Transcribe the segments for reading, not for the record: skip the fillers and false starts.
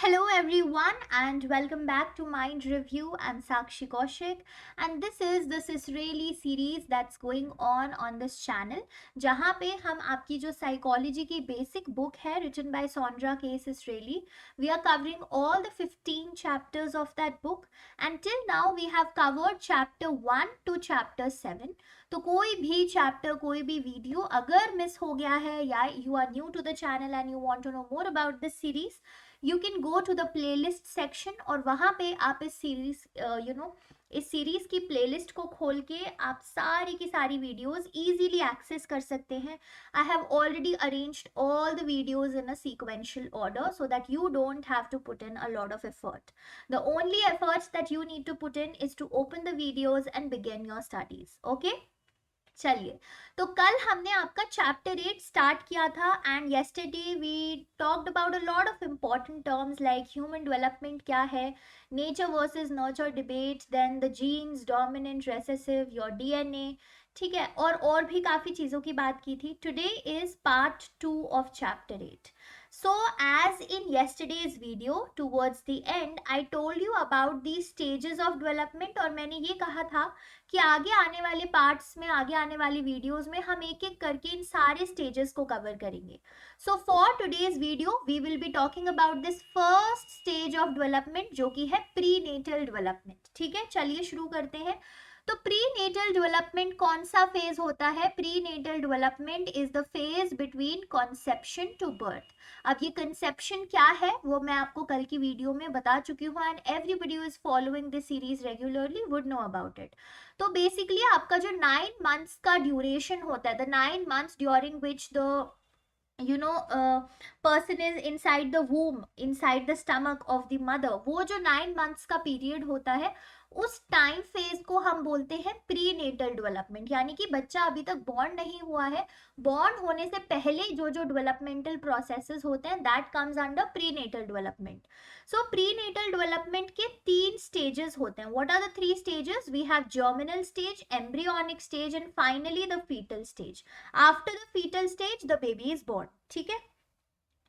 Hello everyone and welcome back to Mind Review. I'm Sakshi Kaushik and this Israeli series that's going on this channel जहाँ पे हम आपकी जो psychology की basic book है written by Sondra Case Israeli, we are covering all the 15 chapters of that book and till now we have covered chapter 1 to chapter 7. तो कोई भी चैप्टर कोई भी वीडियो अगर मिस हो गया है या you are new to the channel and you want to know more about this series you can go to the playlist section और वहाँ पे आप इस सीरीज इस सीरीज की प्लेलिस्ट को खोल के आप सारी की सारी वीडियोस इजीली एक्सेस कर सकते हैं. I have already arranged all the videos in a sequential order so that you don't have to put in a lot of effort. The only efforts that you need to put in is to open the videos and begin your studies. Okay, चलिए. तो कल हमने आपका chapter 8 start किया था and yesterday we talked about a lot of important terms like human development क्या है, nature versus nurture debate, then the genes, dominant, recessive, your DNA, ठीक है, और भी काफ़ी चीज़ों की बात की थी. Today is part 2 of chapter 8. So as in yesterday's video towards the end I told you about the stages of development और मैंने ये कहा था कि आगे आने वाले पार्ट्स में आगे आने वाली वीडियोस में हम एक एक करके इन सारे स्टेजेस को कवर करेंगे. So for today's video we will be talking about this first stage of development जो कि है प्री नेटल डेवलपमेंट. ठीक है, चलिए शुरू करते हैं. तो प्री नेटल डेवलपमेंट कौन सा फेज होता है? Prenatal development is the phase between conception to birth. अब ये कंसेप्शन क्या है वो मैं आपको कल की वीडियो में बता चुकी हूँ and everybody is following this series regularly would know about it. तो बेसिकली आपका जो 9 मंथ्स का ड्यूरेशन होता है, the 9 months during which the person is inside the womb, inside the stomach of the mother, वो जो 9 months का period होता है उस टाइम फेज को हम बोलते हैं प्री नेटल डेवलपमेंट. यानी कि बच्चा अभी तक बॉर्न नहीं हुआ है, बॉर्न होने से पहले जो जो डेवलपमेंटल प्रोसेसेस होते हैं that comes under prenatal development. So prenatal development के 3 स्टेजेस होते हैं. What are the 3 stages? We have germinal stage, embryonic stage and finally the foetal stage. After the foetal stage the baby is born. ठीक है,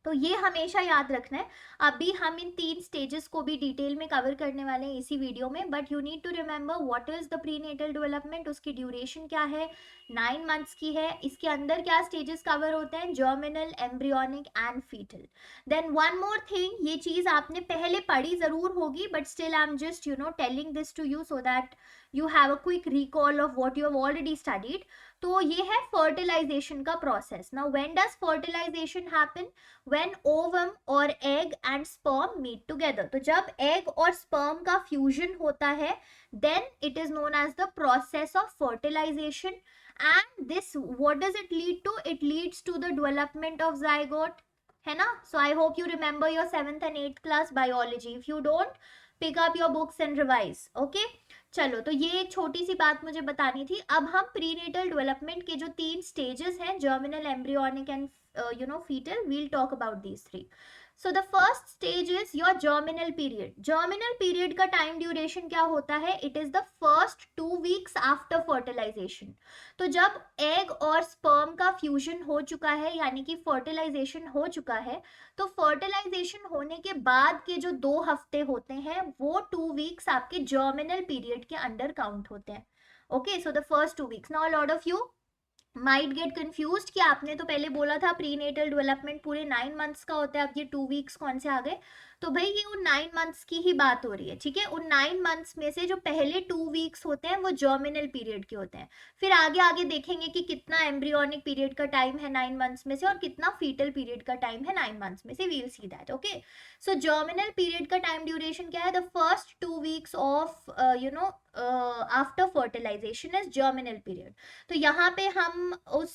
तो ये हमेशा याद रखना है. अभी हम इन 3 स्टेजेस को भी डिटेल में कवर करने वाले हैं इसी वीडियो में, but you need to remember what is the prenatal development. उसकी ड्यूरेशन क्या है? 9 मंथ्स की है. इसके अंदर क्या स्टेजेस कवर होते हैं? Germinal, embryonic and foetal. Then one more thing, ये चीज आपने पहले पढ़ी जरूर होगी but still I am just telling this to you so that you have a quick recall of what you have already studied. तो ये है फर्टिलाइजेशन का process. Now when does fertilisation happen? when ovum और egg and sperm meet together. तो जब egg और sperm का fusion होता है then it is known as the process of fertilization. And this, what does it lead to? It leads to the development of zygote, है ना? So I hope you remember your 7th and 8th class biology. If you don't, pick up your books and revise. Okay? चलो, तो ये एक छोटी सी बात मुझे बतानी थी. अब हम प्रीनेटल डेवलपमेंट के जो 3 स्टेजेस हैं, germinal, embryonic and fetal, we'll talk about these 3. So the first stage is your germinal period. Germinal period का time duration क्या होता है? It is the first 2 weeks after fertilization. तो जब egg और sperm का fusion हो चुका है यानी कि fertilization हो चुका है, तो fertilization होने के बाद के जो 2 हफ्ते होते हैं वो 2 weeks आपके germinal period के अंडर काउंट होते हैं. Okay, so the first 2 weeks. Now a lot of you might get confused कि आपने तो पहले बोला था प्रीनेटल डेवलपमेंट पूरे 9 मंथ्स का होता है, अब ये 2 वीक्स कौन से आ गए? तो भाई ये उन 9 मंथ्स की ही बात हो रही है. ठीक है, उन 9 मंथ्स में से जो पहले 2 वीक्स होते हैं वो जर्मिनल पीरियड के होते हैं. फिर आगे आगे देखेंगे कि कितना एम्ब्रियोनिक पीरियड का टाइम है 9 मंथ्स में से और कितना फीटल पीरियड का टाइम है 9 मंथ्स में से. We will see that. Okay, so germinal period का टाइम ड्यूरेशन क्या है? The first 2 weeks of after fertilisation is germinal period. तो यहाँ पे हम उस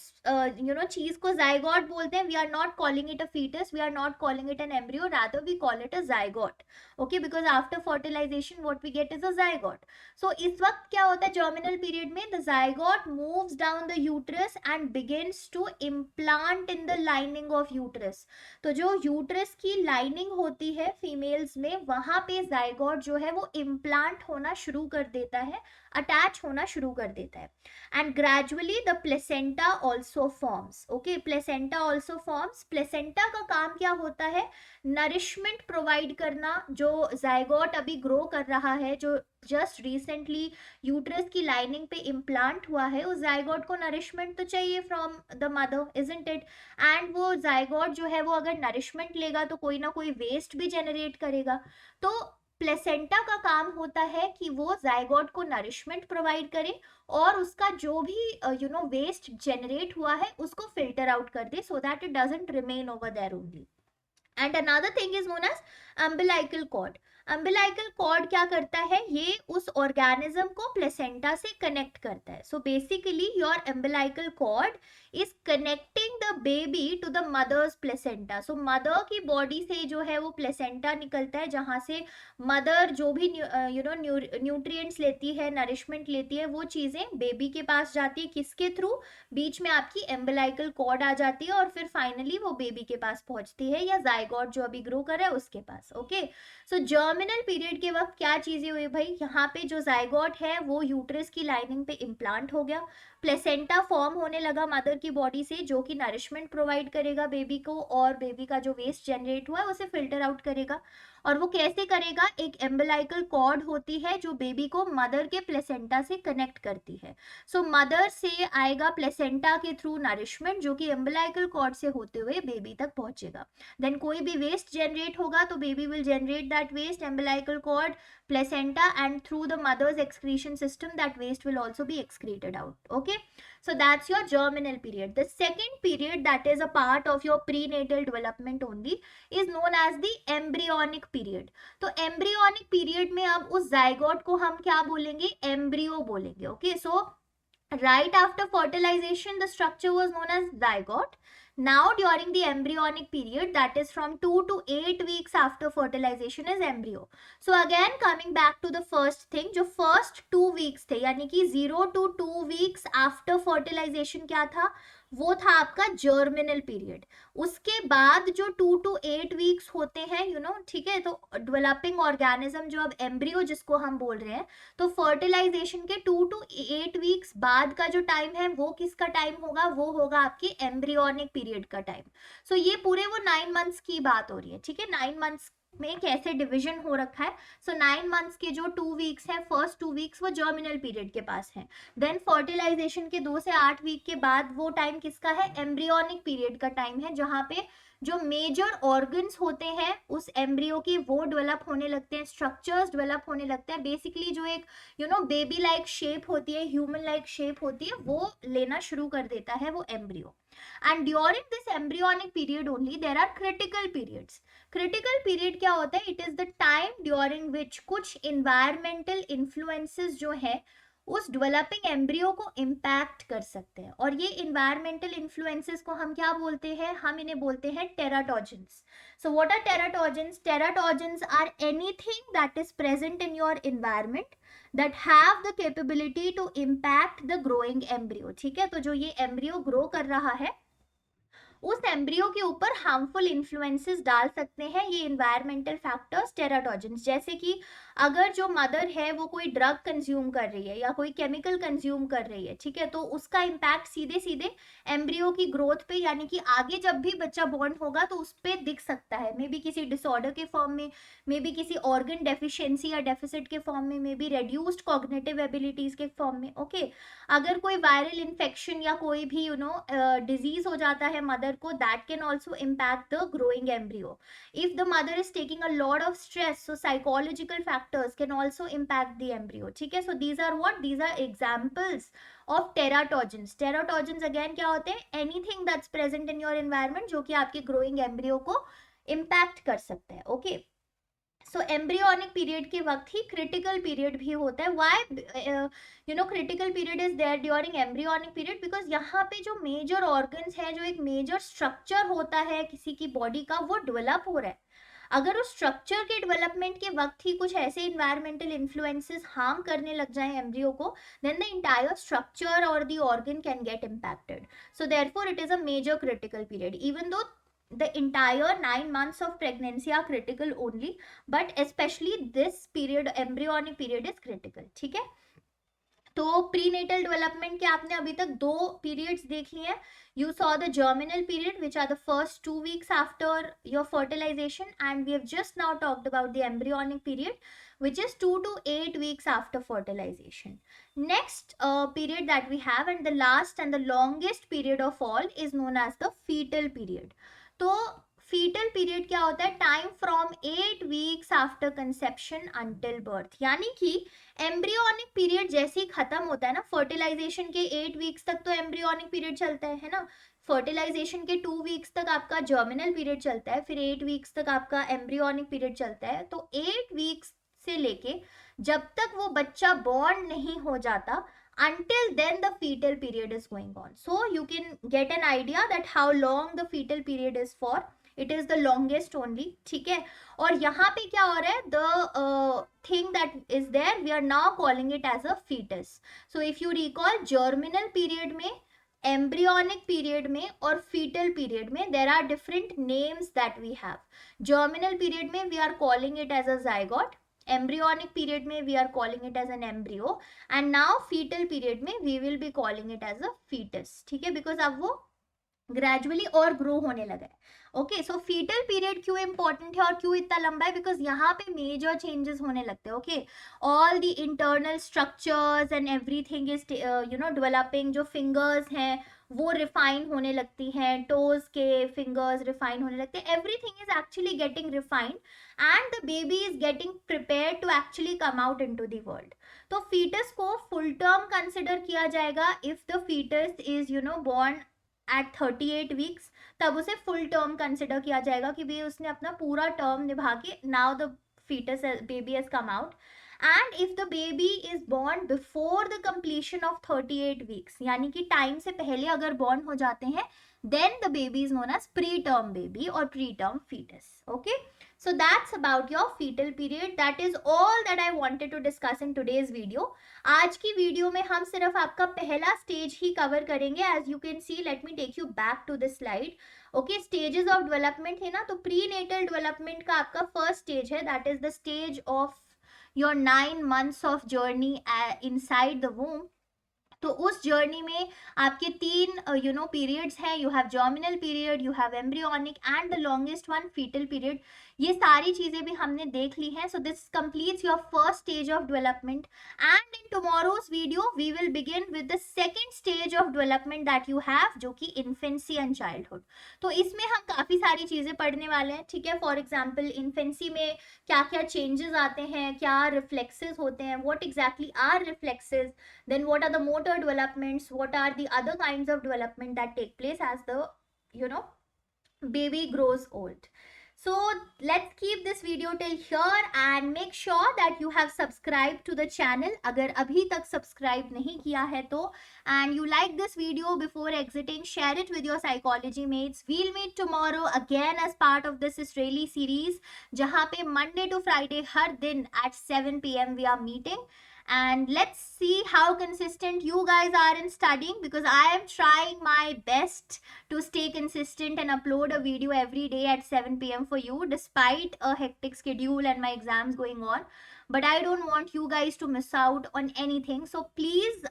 चीज को जाइगोट बोलते हैं. We are not calling it a fetus, we are not calling it an embryo, rather we call it a zygote. Okay, because after fertilization what we get is a zygote. So इस वक्त क्या होता है germinal period में? The zygote moves down the uterus and begins to implant in the lining of uterus. तो जो uterus की lining होती है फीमेल्स में, वहां पे जाइगोट जो है वो इम्प्लांट होना शुरू कर देता देता है, अटैच होना शुरू कर देता है. And gradually the placenta also forms. Okay, placenta also forms. Placenta का काम क्या होता है? नरिशमेंट प्रोवाइड करना. जो जाइगोट अभी ग्रो कर रहा है, जो जस्ट रिसेंटली यूट्रस की लाइनिंग पे इम्प्लांट हुआ है, उस जाइगोट को नरिशमेंट तो चाहिए from the mother, isn't it? And वो जाइगोट जो है वो अगर नरिशमेंट लेगा तो कोई ना कोई वेस्ट भी जनरेट करेगा. तो प्लेसेंटा का काम होता है कि वो जाइगोट को नरिशमेंट प्रोवाइड करे और उसका जो भी वेस्ट जनरेट हुआ है उसको फिल्टर आउट कर दे, so that it doesn't remain over there only. And another thing is known as umbilical cord. Umbilical cord क्या करता है? ये उस ऑर्गेनिज्म को प्लेसेंटा से कनेक्ट करता है. So basically your umbilical cord is connecting the baby to the mother's placenta. So mother की बॉडी से जो है वो प्लेसेंटा निकलता है, जहां से मदर जो भी न्यूट्रिएंट्स लेती है, नरिशमेंट लेती है, वो चीजें बेबी के पास जाती है. किसके थ्रू? बीच में आपकी एम्बिलाइकल कॉर्ड आ जाती है और फिर फाइनली वो बेबी के पास पहुंचती है, या जाइगोट जो अभी ग्रो कर रहा है उसके पास. ओके, सो जर्मिनल पीरियड के वक्त क्या चीजें हुई भाई? यहाँ पे जो जाइगोट है वो यूट्रस की लाइनिंग पे इम्प्लांट हो गया, प्लेसेंटा फॉर्म होने लगा मदर की बॉडी से, जो कि नरिशमेंट प्रोवाइड करेगा बेबी को और बेबी का जो वेस्ट जनरेट हुआ है उसे फिल्टर आउट करेगा. और वो कैसे करेगा? एक एम्बिलाइकल कॉर्ड होती है जो बेबी को मदर के प्लेसेंटा से कनेक्ट करती है. सो मदर से आएगा प्लेसेंटा के थ्रू नरिशमेंट, जो कि एम्बिलाइकल कॉर्ड से होते हुए बेबी तक पहुंचेगा. देन कोई भी वेस्ट जनरेट होगा तो baby will generate that waste, umbilical cord, placenta, and through the mother's excretion system that waste will also be excreted out. Okay, so that's your germinal period. The second period that is a part of your prenatal development only is known as the embryonic period. तो embryonic period में अब उस zygote को हम क्या बोलेंगे? embryo बोलेंगे. Okay, so right after fertilization the structure was known as zygote. Now during the embryonic period, that is from 2 to 8 weeks after fertilization, is embryo. So again coming back to the first thing, जो first 2 weeks थे, यानी कि 0 to 2 weeks after fertilization क्या था? वो था आपका germinal period. उसके बाद जो 2 to 8 weeks होते हैं ठीक है, तो डेवलपिंग ऑर्गेनिज्म जो अब एम्ब्रियो जिसको हम बोल रहे हैं, तो फर्टिलाइजेशन के 2 to 8 weeks बाद का जो टाइम है वो किसका टाइम होगा? वो होगा आपकी एम्ब्रियोनिक पीरियड का टाइम. सो ये पूरे वो 9 months की बात हो रही है. ठीक है, 9 months में कैसे डिवीजन हो रखा है. सो 9 months के जो 2 weeks हैं, फर्स्ट 2 weeks वो जर्मिनल पीरियड के पास है. देन फर्टिलाइजेशन के 2 से 8 वीक के बाद वो टाइम किसका है? एम्ब्रियोनिक पीरियड का टाइम है, जहां पे जो मेजर ऑर्गन्स होते हैं उस एम्ब्रियो की वो डेवलप होने लगते हैं, स्ट्रक्चर्स डेवलप होने लगते हैं. बेसिकली जो एक बेबी लाइक शेप होती है, ह्यूमन लाइक शेप होती है, वो लेना शुरू कर देता है वो embryo. And during this embryonic period only there are critical periods. Critical period क्या होता है? It is the time during which कुछ इन्वायरमेंटल इन्फ्लुएंसेस जो है उस डेवलपिंग एम्ब्रियो को इम्पैक्ट कर सकते हैं. और ये इन्वायरमेंटल इन्फ्लुएंसेस को हम क्या बोलते हैं? हम इन्हें बोलते हैं teratogens. So what are teratogens? Teratogens are anything that is present in your environment that have the capability to impact the growing embryo. ठीक है, तो जो ये एम्ब्रियो ग्रो कर रहा है उस एम्ब्रियो के ऊपर हार्मफुल इन्फ्लुएंसेस डाल सकते हैं ये इन्वायरमेंटल फैक्टर्स, टेराटोजेंस. जैसे कि अगर जो मदर है वो कोई ड्रग कंज्यूम कर रही है या कोई केमिकल कंज्यूम कर रही है, ठीक है, तो उसका इम्पैक्ट सीधे सीधे एम्ब्रियो की ग्रोथ पे, यानी कि आगे जब भी बच्चा बॉर्न होगा तो उस पर दिख सकता है. मे बी किसी डिसऑर्डर के फॉर्म में, मे बी किसी ऑर्गन डेफिशिएंसी या डेफिसिट के फॉर्म में, may be reduced cognitive abilities के फॉर्म में. ओके, अगर कोई वायरल इन्फेक्शन या कोई भी डिजीज हो जाता है मदर को, that can also impact the growing embryo. If the mother is taking a lot of stress, so psychological factors can also impact the embryo. ठीक है, so these are what? These are examples of teratogens. Teratogens again क्या होते हैं? Anything that's present in your environment जो कि आपके growing embryo को impact कर सकते हैं. Okay. सो एम्ब्रियोनिक पीरियड के वक्त ही क्रिटिकल पीरियड भी होता है. Why critical period is there during embryonic period? Because यहाँ पे जो मेजर ऑर्गन्स है, जो एक मेजर स्ट्रक्चर होता है किसी की बॉडी का, वो डेवलप हो रहा है. अगर उस स्ट्रक्चर के डेवलपमेंट के वक्त ही कुछ ऐसे इन्वायरमेंटल इन्फ्लुएंसेस हार्म करने लग जाए एम्ब्रियो को, देन द इंटायर स्ट्रक्चर और the organ can get impacted. So therefore it is a major critical period. Even though the entire 9 months of pregnancy are critical only, but especially this period, embryonic period is critical. ठीक है, तो prenatal development के आपने अभी तक 2 periods देख लिए हैं. You saw the germinal period which are the first 2 weeks after your fertilisation, and we have just now talked about the embryonic period which is 2 to 8 weeks after fertilization. Next period that we have, and the last and the longest period of all, is known as the fetal period. तो fetal period क्या होता है? Time from 8 weeks after conception until birth. यानी कि embryonic period जैसे ही खत्म होता है ना, फर्टिलाइजेशन के 8 weeks तक तो एम्ब्रियोनिक पीरियड चलता है ना, फर्टिलाइजेशन के 2 weeks तक आपका जर्मिनल पीरियड चलता है, फिर 8 weeks तक आपका एम्ब्रियोनिक पीरियड चलता है. तो 8 weeks से लेके जब तक वो बच्चा बॉर्न नहीं हो जाता, until then the fetal period is going on. So you can get an idea that how long the fetal period is for. It is the longest only. ठीक है, और यहाँ पे क्या हो रहा है, the thing that is there, we are now calling it as a fetus. So if you recall, germinal period में, embryonic period में और fetal period में there are different names that we have. Germinal period में we are calling it as a zygote, embryonic period में we are calling it as an embryo, and now fetal period में we will be calling it as a fetus. ठीक है, because अब वो gradually और grow होने लगा है. ओके, सो फीटल पीरियड क्यों इंपॉर्टेंट है और क्यों इतना लंबा है? बिकॉज यहाँ पे मेजर चेंजेस होने लगते हैं. Okay, all the internal structures and everything is developing. जो फिंगर्स हैं वो रिफाइन होने लगती हैं, टोज के फिंगर्स रिफाइन होने लगते हैं, everything is actually getting refined and the baby is getting prepare to actually come out into the world. तो फीटस को फुल टर्म कंसिडर किया जाएगा if the foetus is born at 38 weeks. तब उसे full term consider किया जाएगा कि भाई उसने अपना पूरा टर्म निभा के now the fetus baby has come out. And if the baby is born before the completion of 38 weeks, यानी कि टाइम से पहले अगर born हो जाते हैं, then the baby is known as preterm baby or preterm fetus. Okay, so that's about your fetal period. That is all that I wanted to discuss in today's video. आज की video में हम सिर्फ आपका पहला स्टेज ही cover करेंगे. As you can see, let me take you back to this slide. Okay, stages of development है ना, तो prenatal development का आपका फर्स्ट स्टेज है, that is the stage of your 9 months of journey inside the womb. तो उस journey में आपके 3 पीरियड्स हैं. You have germinal period, you have embryonic and the longest one foetal period. ये सारी चीजें भी हमने देख ली हैं. So this completes your first stage of development, and in tomorrow's video we will begin with the second stage of development that you have, जो कि इन्फेंसी एंड चाइल्डहुड. तो इसमें हम काफी सारी चीजें पढ़ने वाले हैं. ठीक है, फॉर एग्जाम्पल इन्फेंसी में क्या क्या चेंजेस आते हैं, क्या रिफ्लेक्सेस होते हैं, what exactly are reflexes, then what are the motor developments, what are the other kinds of development that take place as the baby grows old. So let's keep this video till here and make sure that you have subscribed to the channel अगर अभी तक subscribe नहीं किया है तो, and you like this video. Before exiting, share it with your psychology mates. We'll meet tomorrow again as part of this Israeli series जहाँ पे Monday to Friday हर दिन at 7 PM we are meeting. And let's see how consistent you guys are in studying, because I am trying my best to stay consistent and upload a video every day at 7 PM for you despite a hectic schedule and my exams going on. But I don't want you guys to miss out on anything, so please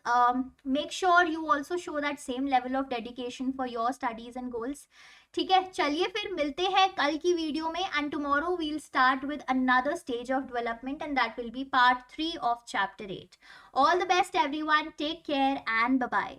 make sure you also show that same level of dedication for your studies and goals. ठीक है, चलिए फिर मिलते हैं कल की video में, and tomorrow we'll start with another stage of development and that will be part 3 of chapter 8. All the best everyone, take care and bye bye.